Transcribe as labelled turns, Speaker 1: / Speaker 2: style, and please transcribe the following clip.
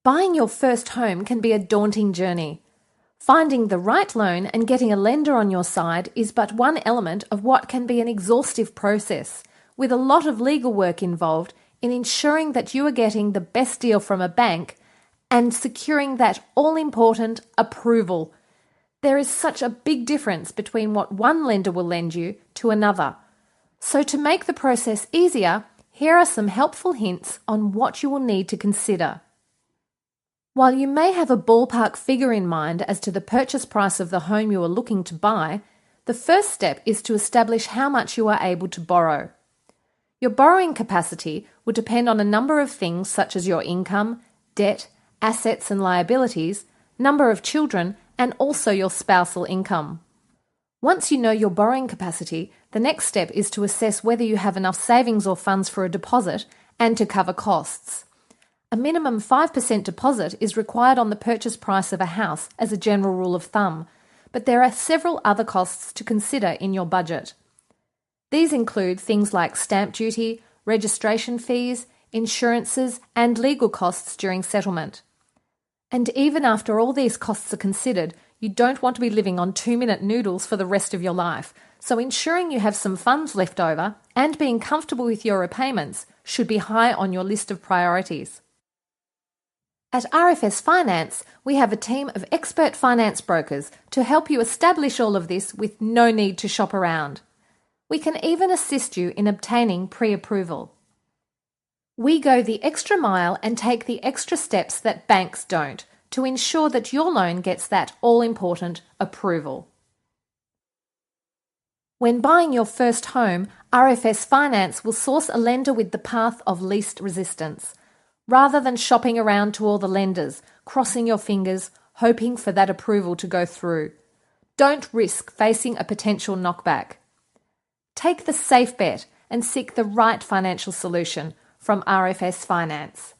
Speaker 1: Buying your first home can be a daunting journey. Finding the right loan and getting a lender on your side is but one element of what can be an exhaustive process, with a lot of legal work involved in ensuring that you are getting the best deal from a bank and securing that all-important approval. There is such a big difference between what one lender will lend you to another. So to make the process easier, here are some helpful hints on what you will need to consider. While you may have a ballpark figure in mind as to the purchase price of the home you are looking to buy, the first step is to establish how much you are able to borrow. Your borrowing capacity will depend on a number of things such as your income, debt, assets and liabilities, number of children, and also your spousal income. Once you know your borrowing capacity, the next step is to assess whether you have enough savings or funds for a deposit and to cover costs. A minimum 5% deposit is required on the purchase price of a house as a general rule of thumb, but there are several other costs to consider in your budget. These include things like stamp duty, registration fees, insurances, and legal costs during settlement. And even after all these costs are considered, you don't want to be living on 2-minute noodles for the rest of your life, so ensuring you have some funds left over and being comfortable with your repayments should be high on your list of priorities. At RFS Finance, we have a team of expert finance brokers to help you establish all of this with no need to shop around. We can even assist you in obtaining pre-approval. We go the extra mile and take the extra steps that banks don't to ensure that your loan gets that all-important approval. When buying your first home, RFS Finance will source a lender with the path of least resistance, rather than shopping around to all the lenders, crossing your fingers, hoping for that approval to go through. Don't risk facing a potential knockback. Take the safe bet and seek the right financial solution from RFS Finance.